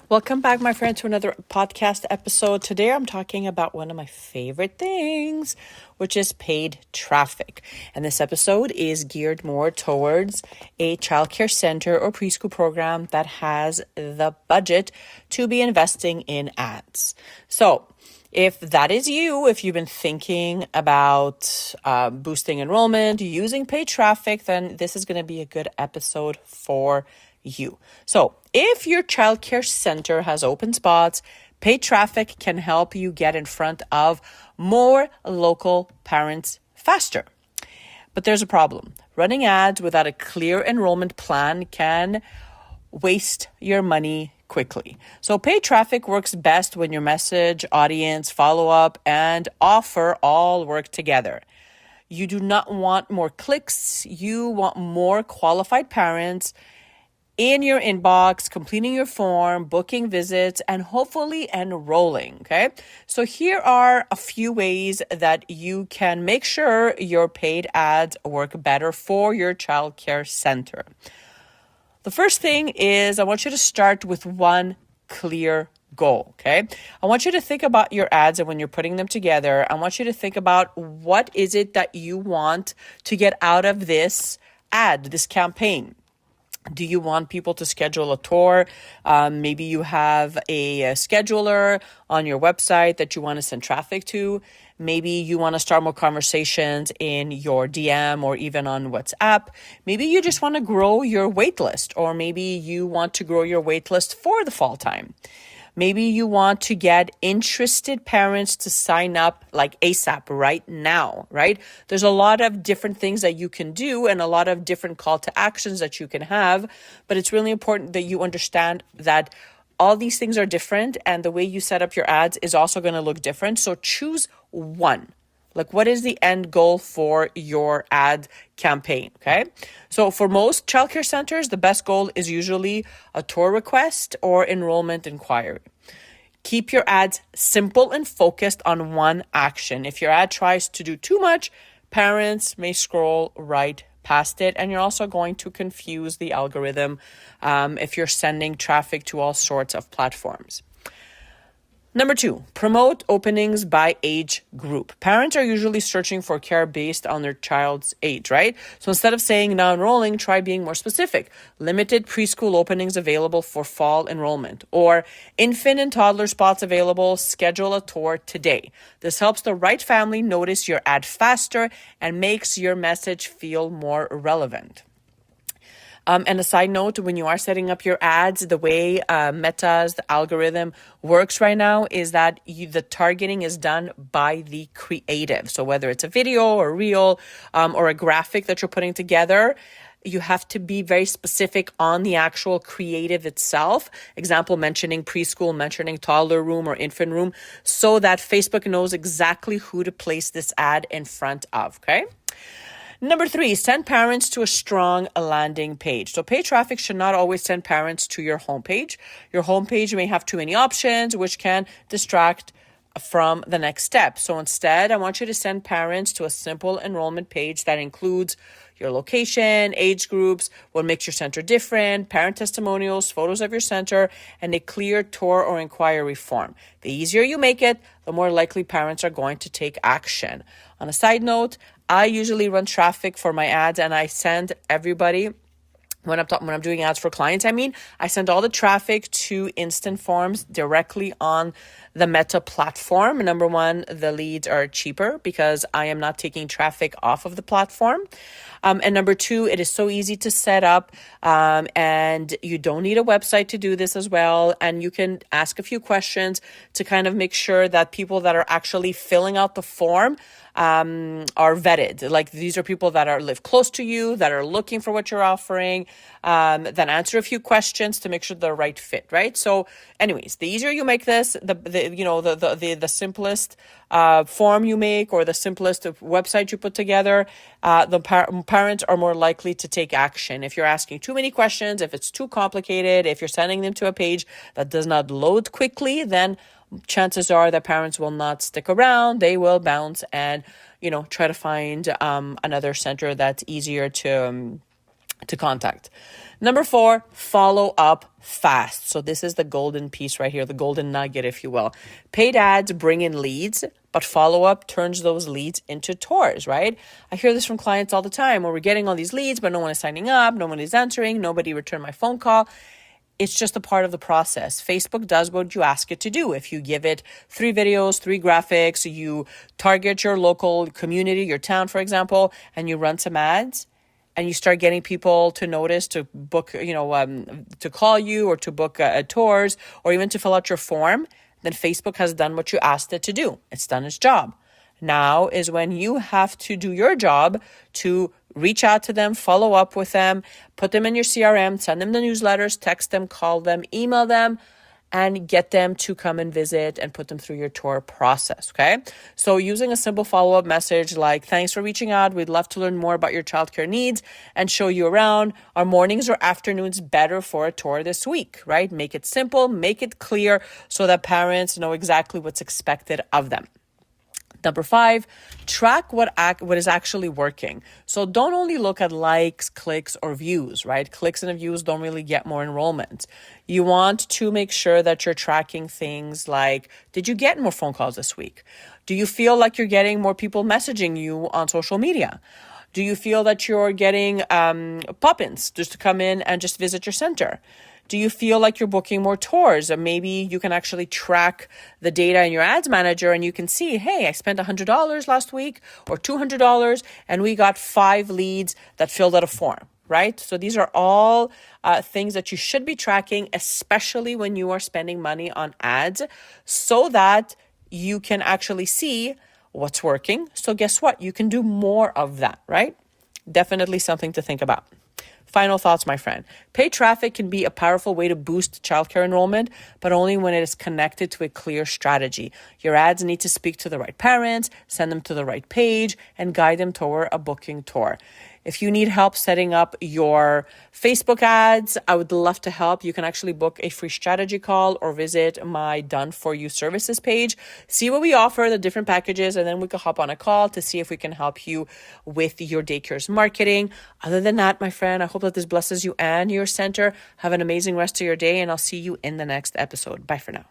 Welcome back, my friend, to another podcast episode. Today, I'm talking about one of my favorite things, which is paid traffic. And this episode is geared more towards a childcare center or preschool program that has the budget to be investing in ads. So, if that is you, if you've been thinking about boosting enrollment, using paid traffic, then this is going to be a good episode for you. So if your childcare center has open spots, paid traffic can help you get in front of more local parents faster. But there's a problem. Running ads without a clear enrollment plan can waste your money quickly. So paid traffic works best when your message, audience, follow-up, and offer all work together. You do not want more clicks. You want more qualified parents in your inbox, completing your form, booking visits, and hopefully enrolling, okay? So here are a few ways that you can make sure your paid ads work better for your childcare center. The first thing is I want you to start with one clear goal, okay? I want you to think about your ads, and when you're putting them together, I want you to think about what is it that you want to get out of this ad, this campaign. Do you want people to schedule a tour? Maybe you have a scheduler on your website that you want to send traffic to. Maybe you want to start more conversations in your DM or even on WhatsApp. Maybe you just want to grow your waitlist, or maybe you want to grow your waitlist for the fall time. Maybe you want to get interested parents to sign up like ASAP right now, right? There's a lot of different things that you can do and a lot of different call to actions that you can have, but it's really important that you understand that all these things are different and the way you set up your ads is also going to look different. So choose one. Like, what is the end goal for your ad campaign, okay? So for most childcare centers, the best goal is usually a tour request or enrollment inquiry. Keep your ads simple and focused on one action. If your ad tries to do too much, parents may scroll right past it, and you're also going to confuse the algorithm if you're sending traffic to all sorts of platforms. Number 2, promote openings by age group. Parents are usually searching for care based on their child's age, right? So instead of saying now enrolling, try being more specific. Limited preschool openings available for fall enrollment, or infant and toddler spots available, schedule a tour today. This helps the right family notice your ad faster and makes your message feel more relevant. And a side note, when you are setting up your ads, the way Meta's, the algorithm works right now is that the targeting is done by the creative. So whether it's a video or reel or a graphic that you're putting together, you have to be very specific on the actual creative itself. Example, mentioning preschool, mentioning toddler room or infant room, so that Facebook knows exactly who to place this ad in front of, okay? Number 3, send parents to a strong landing page. So paid traffic should not always send parents to your homepage. Your homepage may have too many options, which can distract from the next step. So instead, I want you to send parents to a simple enrollment page that includes your location, age groups, what makes your center different, parent testimonials, photos of your center, and a clear tour or inquiry form. The easier you make it, the more likely parents are going to take action. On a side note, I usually run traffic for my ads, and I send everybody when I'm doing ads for clients, I send all the traffic to instant forms directly on the Meta platform. Number 1, the leads are cheaper because I am not taking traffic off of the platform. And number 2, it is so easy to set up, and you don't need a website to do this as well. And you can ask a few questions to kind of make sure that people that are actually filling out the form are vetted. Like, these are people that live close to you, that are looking for what you're offering, then answer a few questions to make sure they're the right fit, right? So anyways, the easier you make this, the simplest form you make, or the simplest website you put together, the parents are more likely to take action. If you're asking too many questions, if it's too complicated, if you're sending them to a page that does not load quickly, then chances are that parents will not stick around. They will bounce and, try to find another center that's easier to to contact. Number 4, follow up fast. So this is the golden piece right here, the golden nugget, if you will. Paid ads bring in leads, but follow up turns those leads into tours, right? I hear this from clients all the time where we're getting all these leads, but no one is signing up, no one is answering, nobody returned my phone call. It's just a part of the process. Facebook does what you ask it to do. If you give it 3 videos, 3 graphics, you target your local community, your town, for example, and you run some ads, and you start getting people to notice, to book, to call you or to book tours or even to fill out your form, then Facebook has done what you asked it to do. It's done its job. Now is when you have to do your job to reach out to them, follow up with them, put them in your CRM, send them the newsletters, text them, call them, email them, and get them to come and visit and put them through your tour process, okay? So using a simple follow-up message like, thanks for reaching out. We'd love to learn more about your childcare needs and show you around. Are mornings or afternoons better for a tour this week, right? Make it simple, make it clear so that parents know exactly what's expected of them. Number 5, track what is actually working. So don't only look at likes, clicks, or views, right? Clicks and views don't really get more enrollment. You want to make sure that you're tracking things like, did you get more phone calls this week? Do you feel like you're getting more people messaging you on social media? Do you feel that you're getting pop-ins just to come in and just visit your center? Do you feel like you're booking more tours? Or maybe you can actually track the data in your ads manager and you can see, hey, I spent $100 last week or $200 and we got 5 leads that filled out a form, right? So these are all things that you should be tracking, especially when you are spending money on ads, so that you can actually see what's working. So guess what? You can do more of that, right? Definitely something to think about. Final thoughts, my friend. Paid traffic can be a powerful way to boost childcare enrollment, but only when it is connected to a clear strategy. Your ads need to speak to the right parents, send them to the right page, and guide them toward a booking tour. If you need help setting up your Facebook ads, I would love to help. You can actually book a free strategy call or visit my Done For You services page. See what we offer, the different packages, and then we can hop on a call to see if we can help you with your daycare's marketing. Other than that, my friend, I hope that this blesses you and your center. Have an amazing rest of your day, and I'll see you in the next episode. Bye for now.